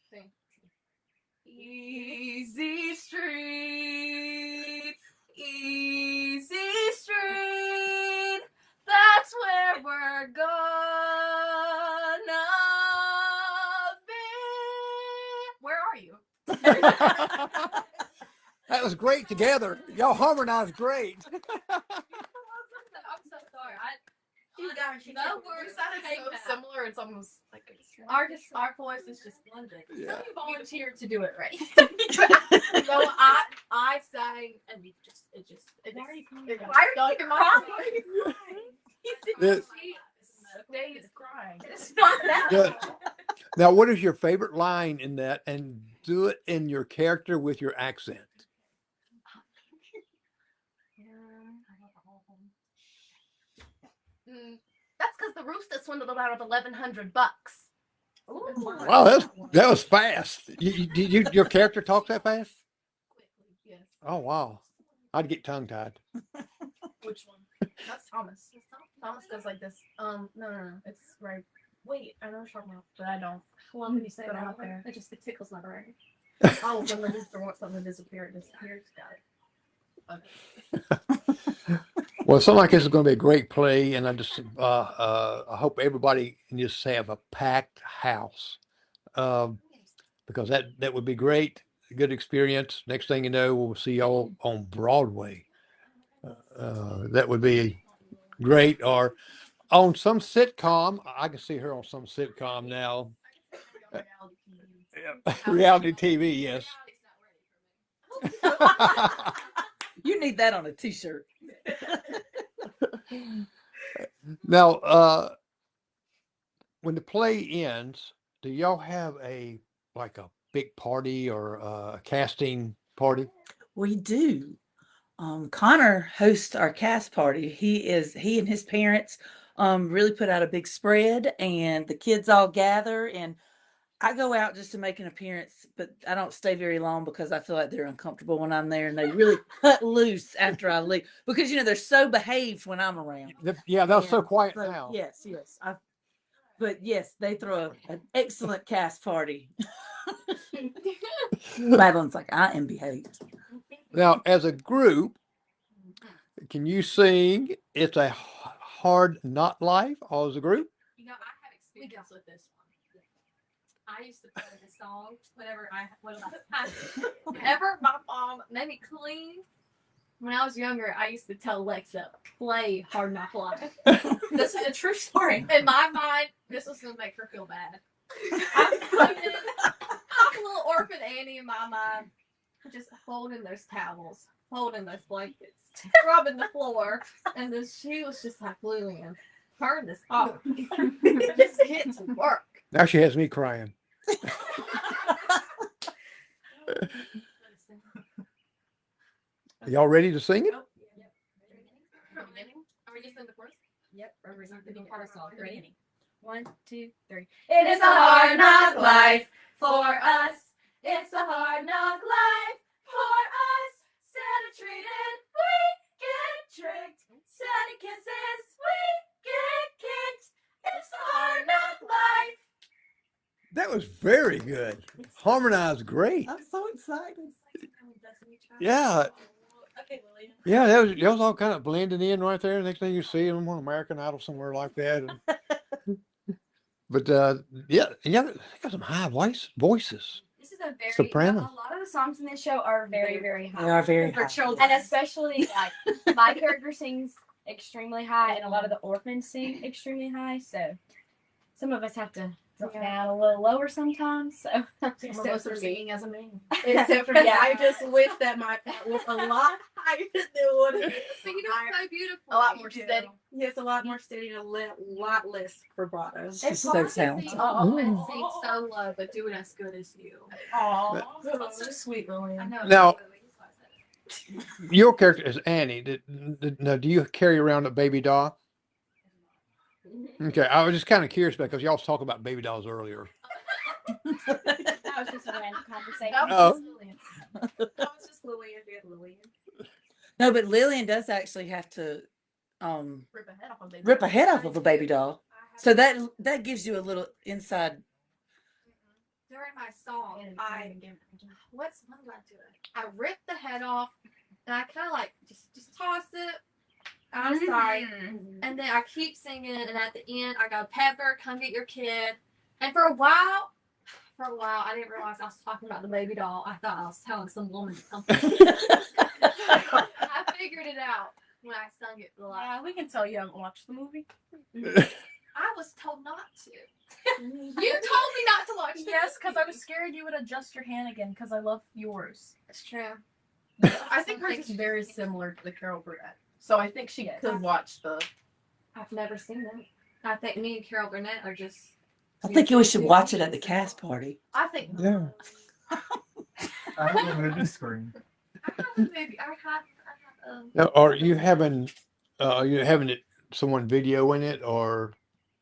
[SPEAKER 7] Sing.
[SPEAKER 9] Easy Street, Easy Street. That's where we're gonna be. Where are you?
[SPEAKER 2] That was great together. Y'all harmonized great.
[SPEAKER 7] I'm so sorry.
[SPEAKER 9] You guys,
[SPEAKER 7] No words.
[SPEAKER 9] sounded so similar. It's almost like
[SPEAKER 7] Our voice is just blended.
[SPEAKER 2] Yeah.
[SPEAKER 7] Somebody volunteered to do it right.
[SPEAKER 9] no, I sang and it just
[SPEAKER 7] Why are you
[SPEAKER 9] it
[SPEAKER 7] crying?
[SPEAKER 2] This-
[SPEAKER 9] Dave is crying.
[SPEAKER 7] It's not that.
[SPEAKER 2] Good. Now, what is your favorite line in that? And do it in your character with your accent.
[SPEAKER 9] That's because the rooster swindled them out of $1,100.
[SPEAKER 2] Wow, that was fast. Your character talks that fast?
[SPEAKER 9] Quickly, yes.
[SPEAKER 2] Oh wow, I'd get tongue tied.
[SPEAKER 9] Which one? That's Thomas. Thomas goes like this. No. It's right. Wait, I know what you're talking about, but I don't.
[SPEAKER 7] I love when you say
[SPEAKER 9] Put it
[SPEAKER 7] that.
[SPEAKER 9] out there.
[SPEAKER 7] It tickles my brain.
[SPEAKER 9] Oh, when the rooster wants something to disappear, it disappears. Got it.
[SPEAKER 2] Well, it sounds like this is going to be a great play, and I hope everybody can just have a packed house, because that would be great, a good experience. Next thing you know, we'll see y'all on Broadway. That would be great, or on some sitcom. I can see her on some sitcom now. Reality TV, yes.
[SPEAKER 3] You need that on a t-shirt.
[SPEAKER 2] Now, when the play ends, do y'all have a big party or a casting party?
[SPEAKER 3] We do. Connor hosts our cast party. He and his parents really put out a big spread, and the kids all gather, and I go out just to make an appearance, but I don't stay very long because I feel like they're uncomfortable when I'm there, and they really cut loose after I leave because they're so behaved when I'm around.
[SPEAKER 2] Yeah, they're so
[SPEAKER 3] And
[SPEAKER 2] quiet
[SPEAKER 3] so,
[SPEAKER 2] now.
[SPEAKER 3] Yes. But yes, they throw an excellent cast party. Madeline's like, I am behaved.
[SPEAKER 2] Now, as a group, can you sing "It's a Hard Not Life" all as a group?
[SPEAKER 7] You know, I have experience with this one. I used to play this song whenever whenever my mom made me clean. When I was younger, I used to tell Alexa, play Hard Knock Life. This is a true story. In my mind, this was going to make her feel bad. I'm a little orphan Annie in my mind, just holding those towels, holding those blankets, rubbing the floor. And then she was just like, Lillian, turn this off. Just get to work.
[SPEAKER 2] Now she has me crying. Y'all ready to sing it?
[SPEAKER 9] From the beginning? Are we just in the chorus?
[SPEAKER 8] Yep, represent the
[SPEAKER 9] beginning part of song. Ready?
[SPEAKER 8] 1, 2, 3. It is a hard knock life for us. It's a hard knock life for us. Instead of treated, we get tricked. Instead of kisses, we get kicked. It's a hard knock life.
[SPEAKER 2] That was very good. Harmonized great.
[SPEAKER 3] I'm so excited.
[SPEAKER 2] Yeah.
[SPEAKER 8] Okay, Lily.
[SPEAKER 2] Yeah, that was all kind of blending in right there. Next thing you see them on American Idol somewhere like that. But yeah, they got some high voices.
[SPEAKER 8] This is a very
[SPEAKER 2] Soprano.
[SPEAKER 8] a lot of the songs in this show are very, very high.
[SPEAKER 3] They are very
[SPEAKER 9] For
[SPEAKER 3] high.
[SPEAKER 9] children.
[SPEAKER 8] And especially like my character sings extremely high, and a lot of the orphans sing extremely high. So some of us have to drop down a little lower sometimes. So
[SPEAKER 9] Some of us are singing as a man.
[SPEAKER 5] Except for
[SPEAKER 8] Yeah.
[SPEAKER 5] I just wish that my part was a lot higher than what it is.
[SPEAKER 9] Singing is so beautiful.
[SPEAKER 5] A lot more
[SPEAKER 9] You
[SPEAKER 5] steady.
[SPEAKER 9] do.
[SPEAKER 5] Yes, a lot more steady and a lot less vibrato.
[SPEAKER 3] She's so talented.
[SPEAKER 9] Oh, and sing so low, but do it as good as you.
[SPEAKER 5] Aw, that's so sweet, Lily.
[SPEAKER 9] I know.
[SPEAKER 2] Now- Your character is Annie. Now, do you carry around a baby doll? Okay, I was just kind of curious because y'all was talking about baby dolls earlier.
[SPEAKER 8] that was just a random conversation.
[SPEAKER 5] That was
[SPEAKER 2] Oh.
[SPEAKER 5] just Lillian. That was just Lillian being Lillian.
[SPEAKER 3] No, but Lillian does actually have to
[SPEAKER 9] Rip a head off of baby.
[SPEAKER 3] rip a head off of a baby doll. So that gives you a little inside.
[SPEAKER 7] During my song, what did I do? I ripped the head off, and I kind of like just toss it. I'm sorry. And then I keep singing, and at the end, I go, Pepper, come get your kid. And for a while, I didn't realize I was talking about the baby doll. I thought I was telling some woman something. I figured it out when I sung it live.
[SPEAKER 5] We can tell you haven't watched the movie.
[SPEAKER 7] I was told not to. You told me not to watch it.
[SPEAKER 4] Yes, because I was scared you would adjust your hand again because I love yours.
[SPEAKER 7] It's true.
[SPEAKER 9] I think hers is very similar to the Carol Burnett. So I think she could watch the.
[SPEAKER 7] I've never seen that. I think me and Carol Burnett are just.
[SPEAKER 3] I think we should watch it at the cast party.
[SPEAKER 9] I think.
[SPEAKER 2] Yeah.
[SPEAKER 6] I have a movie screen.
[SPEAKER 7] I have a movie. I have.
[SPEAKER 2] Now, are you having it someone videoing it, or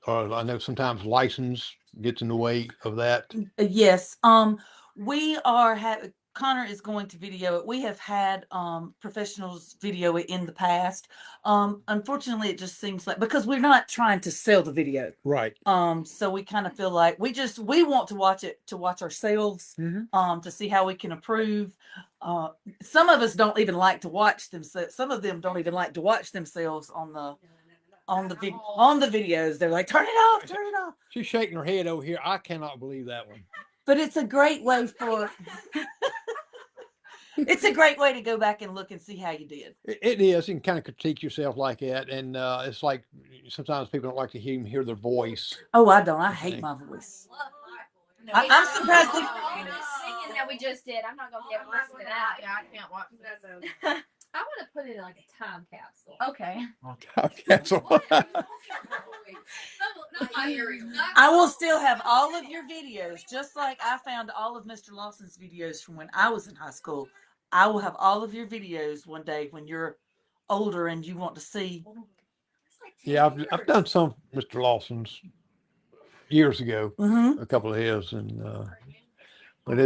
[SPEAKER 2] I know sometimes license gets in the way of that.
[SPEAKER 3] Yes. We are Connor is going to video it. We have had professionals video it in the past. Unfortunately, it just seems like because we're not trying to sell the video.
[SPEAKER 2] Right.
[SPEAKER 3] So we kind of feel like we want to watch it to watch ourselves, to see how we can improve. Some of us don't even like to watch themselves. Some of them don't even like to watch themselves on the videos. They're like, turn it off, turn it off.
[SPEAKER 2] She's shaking her head over here. I cannot believe that one.
[SPEAKER 3] But it's a great way for it's a great way to go back and look and see how you did.
[SPEAKER 2] It is. You can kind of critique yourself like that, and it's like sometimes people don't like to hear their voice.
[SPEAKER 3] Oh, I don't. I hate my voice. I'm surprised we
[SPEAKER 8] Singing that we just did. I'm not gonna be able to listen to that.
[SPEAKER 9] Yeah, I can't watch that.
[SPEAKER 7] I want to put it in like a time capsule.
[SPEAKER 4] Okay.
[SPEAKER 3] I will still have all of your videos, just like I found all of Mr. Lawson's videos from when I was in high school. I will have all of your videos one day when you're older and you want to see.
[SPEAKER 2] Yeah, I've done some Mr. Lawson's years ago,
[SPEAKER 3] Mm-hmm.
[SPEAKER 2] a couple of his, and but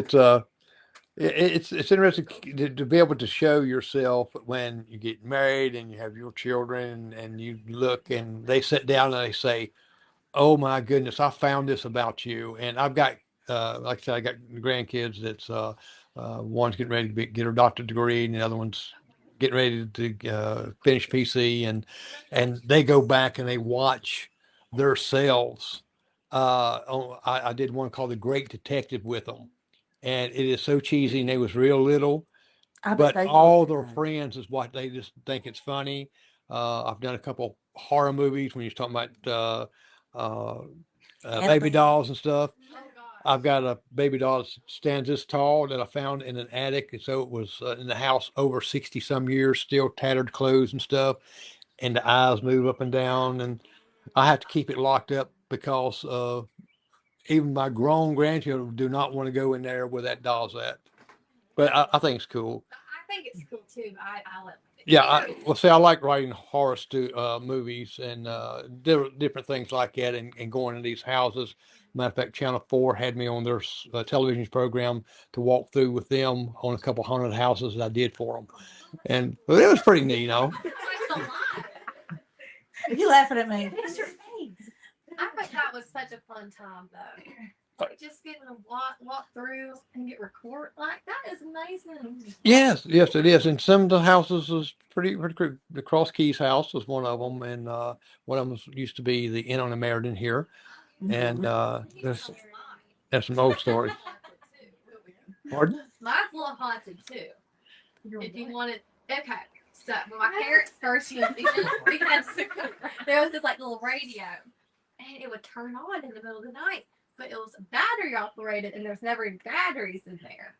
[SPEAKER 2] it's interesting to be able to show yourself when you get married and you have your children, and you look and they sit down and they say, "Oh my goodness, I found this about you." And I've got, like I said, I got grandkids. That's one's getting ready to get her doctorate degree, and the other one's getting ready to finish PC, and they go back and they watch themselves. I did one called The Great Detective with them, and it is so cheesy, and they was real little, but all their friends is what they just think it's funny. I've done a couple horror movies when you're talking about baby dolls and stuff. I've got a baby doll that stands this tall that I found in an attic. And so it was in the house over 60 some years, still tattered clothes and stuff. And the eyes move up and down. And I have to keep it locked up because even my grown grandchildren do not want to go in there where that doll's at. But I think it's cool.
[SPEAKER 7] I think it's cool too. I love it.
[SPEAKER 2] Yeah, well, see, I like writing movies and different things like that, and going to these houses. Matter of fact, Channel 4 had me on their television program to walk through with them on a couple haunted houses that I did for them, and well, it was pretty neat, you know.
[SPEAKER 3] Are you laughing at me?
[SPEAKER 7] What's your face? I bet that was such a fun time though. Just getting to walk through and get record like that is amazing.
[SPEAKER 2] Yes, yes, it is. And some of the houses is pretty cool. The Cross Keys house was one of them, and one of them used to be the Inn on the Meriden here, and there's some old stories. Pardon?
[SPEAKER 7] Mine's a little haunted too. If you wanted, okay. So when my parents first moved in, there was this like little radio, and it would turn on in the middle of the night, but it was battery operated, and there's never any batteries in there.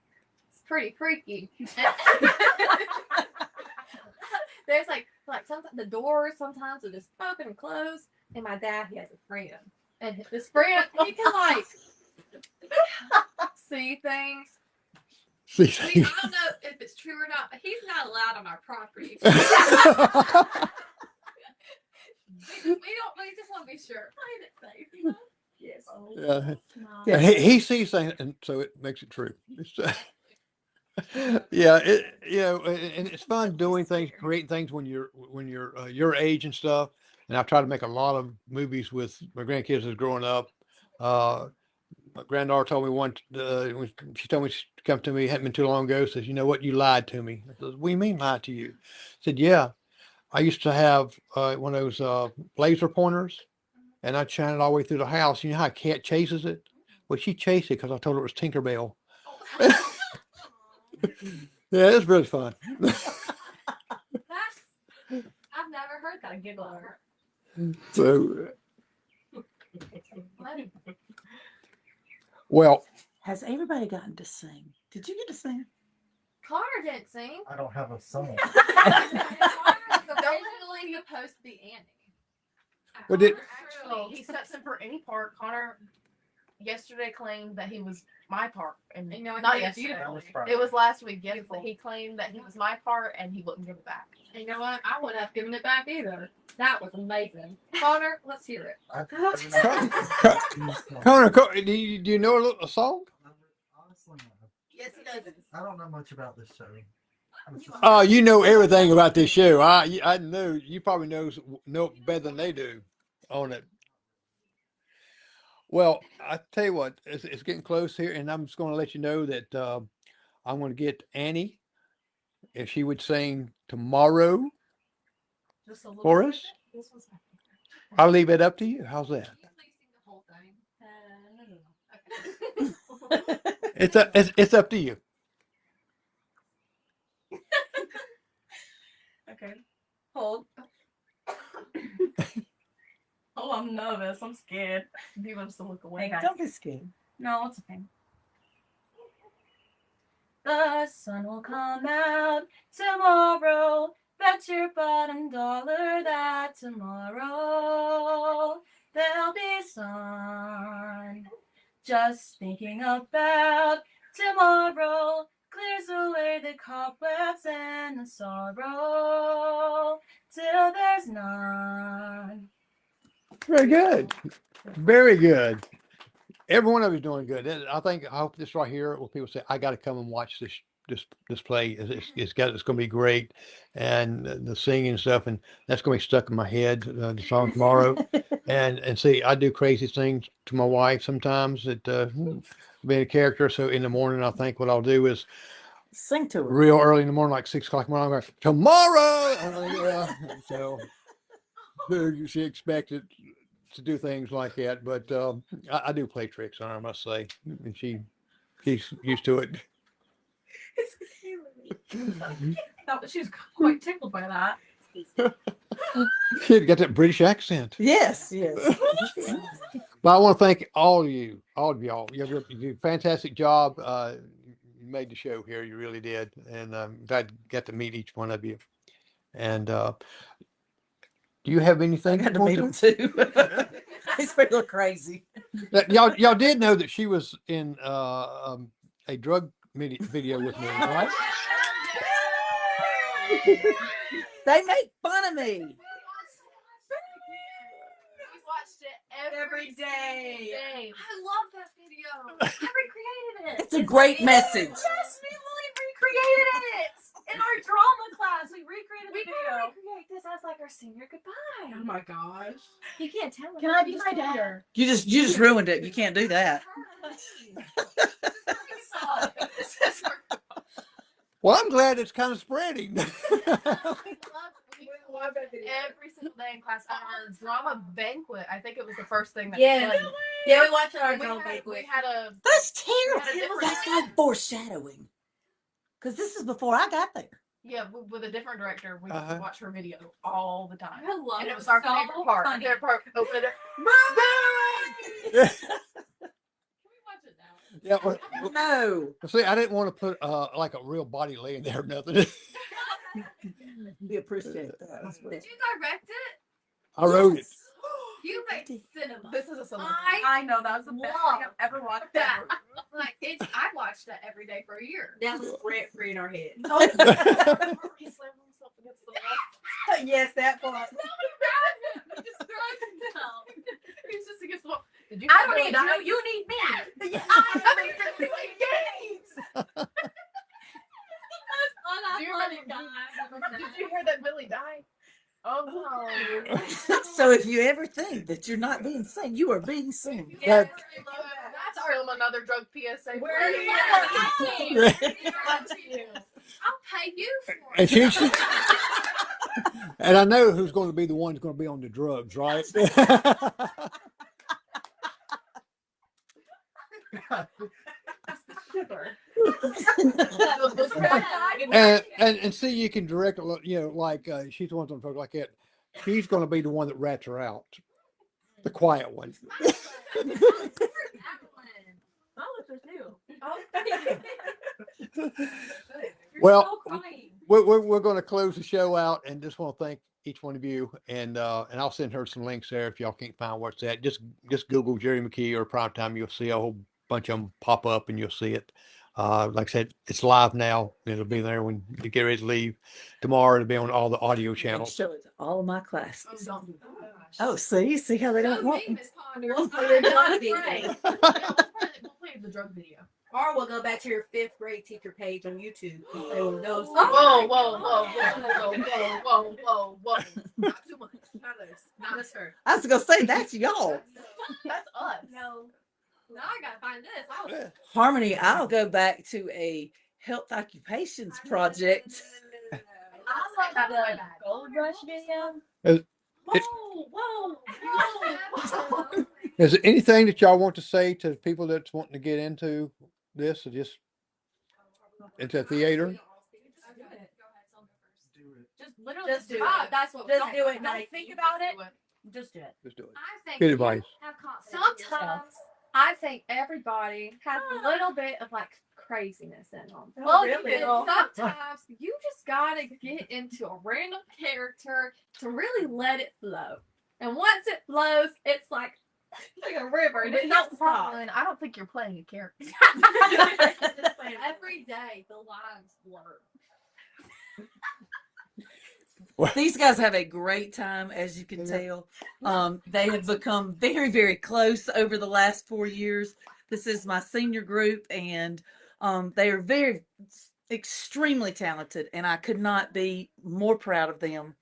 [SPEAKER 7] It's pretty freaky. There's like sometimes the doors sometimes will just open and close, and my dad, he has a friend, and this friend he can like see things.
[SPEAKER 2] See,
[SPEAKER 7] I mean, I don't know if it's true or not, but he's not allowed on our property. we just want to be sure. Playing it safe, you know? Yes.
[SPEAKER 2] yeah, he sees things, and so it makes it true. Yeah, and it's fun doing things, creating things when you're your age and stuff. And I've tried to make a lot of movies with my grandkids as growing up. My granddaughter told me once, when she told me she come to me, hadn't been too long ago, says, "You know what? You lied to me." I said, "What do you mean lied to you?" I said, "Yeah, I used to have one of those laser pointers, and I'd shine it all the way through the house. You know how a cat chases it? Well, she chased it because I told her it was Tinkerbell." Yeah, it's really fun.
[SPEAKER 7] I've never heard that giggle.
[SPEAKER 2] So, well,
[SPEAKER 3] Has everybody gotten to sing? Did you get to sing?
[SPEAKER 7] Connor didn't sing.
[SPEAKER 6] I don't have a song.
[SPEAKER 7] Connor's originally supposed to be Annie.
[SPEAKER 2] Well, did-
[SPEAKER 9] Actually, he steps in for any part. Connor yesterday claimed that he was my part, and
[SPEAKER 7] You know what?
[SPEAKER 9] not
[SPEAKER 7] Yes,
[SPEAKER 9] yesterday.
[SPEAKER 6] That was Friday.
[SPEAKER 9] It was last week. Yesterday, he claimed that he was my part, and he wouldn't give it back.
[SPEAKER 7] You know what? I wouldn't have given it back either. That was amazing. Connor, let's hear it.
[SPEAKER 2] Connor, do you know a song?
[SPEAKER 6] Honestly, no.
[SPEAKER 7] Yes, he does.
[SPEAKER 6] I don't know much about this show.
[SPEAKER 2] Oh, you know everything about this show. I know you probably know better than they do on it. Well, I tell you what, it's getting close here, and I'm just going to let you know that I'm going to get Annie if she would sing tomorrow
[SPEAKER 9] Just a little
[SPEAKER 2] for
[SPEAKER 9] bit.
[SPEAKER 2] us.
[SPEAKER 9] This was
[SPEAKER 2] I'll leave it up to you. How's that?
[SPEAKER 7] Can you please sing the whole thing? No. Okay.
[SPEAKER 2] It's up to you.
[SPEAKER 9] okay. Hold. Oh, I'm nervous. I'm scared. Do you want us to look away?
[SPEAKER 3] Don't be scared.
[SPEAKER 9] No, it's okay. The sun will come out tomorrow. Bet your bottom dollar that tomorrow there'll be sun. Just thinking about tomorrow clears away the cobwebs and the sorrow till there's none.
[SPEAKER 2] Very good. Very good. Every one of you is doing good. I hope this right here, where people say, "I got to come and watch this play. It's going to be great," and the singing and stuff, and that's going to be stuck in my head. The song tomorrow, and see, I do crazy things to my wife sometimes. That being a character, so in the morning, I think what I'll do is
[SPEAKER 3] Sing to her.
[SPEAKER 2] real early in the morning, like 6 o'clock in the morning, I'm going, tomorrow. So she expected to do things like that, but I do play tricks on her, I must say, and she's used to it.
[SPEAKER 9] She was quite tickled by that.
[SPEAKER 2] She got that British accent.
[SPEAKER 3] Yes.
[SPEAKER 2] But I want to thank all of y'all. You did a fantastic job. You made the show here. You really did, and I'm glad to get to meet each one of you. And do you have
[SPEAKER 3] I
[SPEAKER 2] anything?
[SPEAKER 3] got to
[SPEAKER 2] you
[SPEAKER 3] meet him
[SPEAKER 2] want
[SPEAKER 3] too. He's a little crazy.
[SPEAKER 2] Y'all did know that she was in a drug video with me, right?
[SPEAKER 3] They make fun of me.
[SPEAKER 9] We watched it every day.
[SPEAKER 7] I love that video. I recreated it.
[SPEAKER 3] It's a great message.
[SPEAKER 4] Yes, we literally recreated it in our drama class. We recreated
[SPEAKER 7] We
[SPEAKER 4] the
[SPEAKER 7] gotta
[SPEAKER 4] video.
[SPEAKER 7] recreate this as like our senior goodbye.
[SPEAKER 5] Oh my gosh.
[SPEAKER 7] You can't tell them.
[SPEAKER 9] Can I be my dad?
[SPEAKER 3] You just ruined it. You can't do that.
[SPEAKER 2] Well, I'm glad it's kind of spreading.
[SPEAKER 9] We watched it every single day in class. Our drama banquet, I think it was the first thing that
[SPEAKER 8] Yeah.
[SPEAKER 9] we played.
[SPEAKER 8] Yeah, we watched it on our
[SPEAKER 9] We
[SPEAKER 8] drama
[SPEAKER 9] had, we
[SPEAKER 8] banquet.
[SPEAKER 9] had a
[SPEAKER 3] That's
[SPEAKER 9] We had a
[SPEAKER 3] terrible.
[SPEAKER 9] different-
[SPEAKER 3] That's like foreshadowing. Because this is before I got there.
[SPEAKER 9] with a different director. We
[SPEAKER 2] Uh-huh.
[SPEAKER 9] watch her video all the time.
[SPEAKER 7] I love
[SPEAKER 9] And
[SPEAKER 7] it.
[SPEAKER 9] it was our
[SPEAKER 7] So
[SPEAKER 9] favorite part.
[SPEAKER 7] funny.
[SPEAKER 9] Favorite part. Open it.
[SPEAKER 7] Can we watch it now?
[SPEAKER 2] Yeah. Well,
[SPEAKER 3] No.
[SPEAKER 2] see, I didn't want to put like a real body laying there or nothing.
[SPEAKER 3] We appreciate that.
[SPEAKER 7] Did you direct it?
[SPEAKER 2] I wrote it.
[SPEAKER 7] You make cinema.
[SPEAKER 9] This is a celebrity.
[SPEAKER 4] I know that was the best thing I've ever watched.
[SPEAKER 7] that.
[SPEAKER 4] Ever.
[SPEAKER 7] Like it's. I watched that every day for a year.
[SPEAKER 8] That was rent free in our head.
[SPEAKER 9] He slammed himself against the wall.
[SPEAKER 8] Yes, that part.
[SPEAKER 7] He just throws himself.
[SPEAKER 9] He's just against the wall. Did you
[SPEAKER 4] I
[SPEAKER 9] know
[SPEAKER 4] don't need
[SPEAKER 9] Billy
[SPEAKER 4] you. You need me.
[SPEAKER 9] died?
[SPEAKER 4] I mean, really games.
[SPEAKER 9] Do you remember? Did you hear that Billy died? Oh no.
[SPEAKER 3] So if you ever think that you're not being seen, you are being seen.
[SPEAKER 2] That-
[SPEAKER 9] That's from another drug PSA.
[SPEAKER 7] Where are you? I'll pay you for
[SPEAKER 2] And
[SPEAKER 7] it.
[SPEAKER 2] she, and I know who's going to be the one who's going to be on the drugs, right? and see, you can direct, like she's the one on drugs like that. She's going to be the one that rats her out, the quiet one. Well, we're going to close the show out, and just want to thank each one of you, and I'll send her some links there if y'all can't find where it's at. Just Google Jerry McKee or Primetime. You'll see a whole bunch of them pop up, and you'll see it. Like I said, it's live now. It'll be there when you get ready to leave tomorrow. It'll be on all the audio
[SPEAKER 3] I'll
[SPEAKER 2] channels.
[SPEAKER 3] show it to all of my classes.
[SPEAKER 9] Oh, don't do that.
[SPEAKER 3] Oh, see how they don't
[SPEAKER 7] Don't
[SPEAKER 3] want
[SPEAKER 7] be
[SPEAKER 3] me.
[SPEAKER 7] Miss Ponder.
[SPEAKER 8] We'll put it on the
[SPEAKER 7] Right.
[SPEAKER 8] video.
[SPEAKER 9] We'll play the drug video.
[SPEAKER 8] Or we'll go back to your 5th grade teacher page on YouTube. They will know.
[SPEAKER 9] Whoa, whoa, whoa, whoa, whoa, whoa, whoa, whoa. Not too much. Not us. Not us, her.
[SPEAKER 3] I was gonna say that's y'all.
[SPEAKER 9] That's us.
[SPEAKER 7] No. Now I gotta find this. I'll
[SPEAKER 3] Harmony, I'll go back to a health occupations project.
[SPEAKER 8] I like the Gold Rush video.
[SPEAKER 2] Is,
[SPEAKER 8] Whoa.
[SPEAKER 2] is there anything that y'all want to say to people that's wanting to get into this, or just into theater?
[SPEAKER 6] Do it.
[SPEAKER 4] Just literally
[SPEAKER 8] Just do it.
[SPEAKER 4] That's what.
[SPEAKER 8] Just
[SPEAKER 4] don't,
[SPEAKER 8] do it,
[SPEAKER 4] Don't
[SPEAKER 8] Nike.
[SPEAKER 4] think about it. Just do it.
[SPEAKER 2] Just do it.
[SPEAKER 7] I think
[SPEAKER 2] Good advice.
[SPEAKER 7] have confidence. Sometimes I think everybody has a little bit of like craziness in them.
[SPEAKER 8] Oh,
[SPEAKER 7] you
[SPEAKER 8] really?
[SPEAKER 7] do. Sometimes you just gotta get into a random character to really let it flow. And once it flows, it's like a river and it don't stop.
[SPEAKER 9] I don't think you're playing a character.
[SPEAKER 7] Every day the lines blur.
[SPEAKER 3] These guys have a great time, as you can tell. They have become very, very close over the last 4 years. This is my senior group, and they are very, extremely talented, and I could not be more proud of them.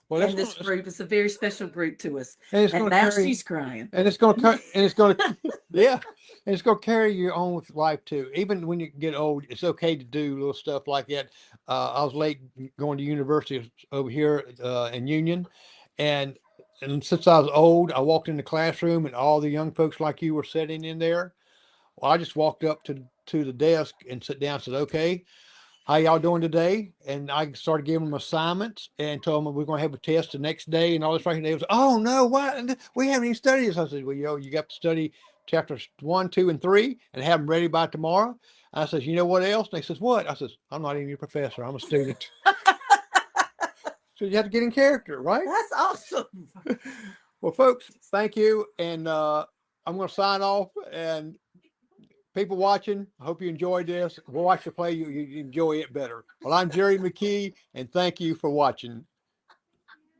[SPEAKER 2] Well,
[SPEAKER 3] And this group is a very special group to us.
[SPEAKER 2] and it's
[SPEAKER 3] And
[SPEAKER 2] going
[SPEAKER 3] now
[SPEAKER 2] to carry,
[SPEAKER 3] she's crying.
[SPEAKER 2] and it's going to, and it's going to, yeah, and it's going to carry you on with life too. Even when you get old, it's okay to do little stuff like that. I was late going to university over here in Union, and since I was old, I walked in the classroom, and all the young folks like you were sitting in there. Well, I just walked up to the desk and sat down and said, okay, how y'all doing today? And I started giving them assignments and told them we're going to have a test the next day and all this. Right. And they was, oh no, what? We haven't even studied this. I said, well, you got to study chapters 1, 2, and 3 and have them ready by tomorrow. I says, you know what else? And they says, what? I says, I'm not even your professor. I'm a student. So you have to get in character, right?
[SPEAKER 3] That's awesome.
[SPEAKER 2] Well, folks, thank you. And I'm going to sign off, and people watching, I hope you enjoyed this. We'll watch the play. You enjoy it better. Well, I'm Jerry McKee, and thank you for watching.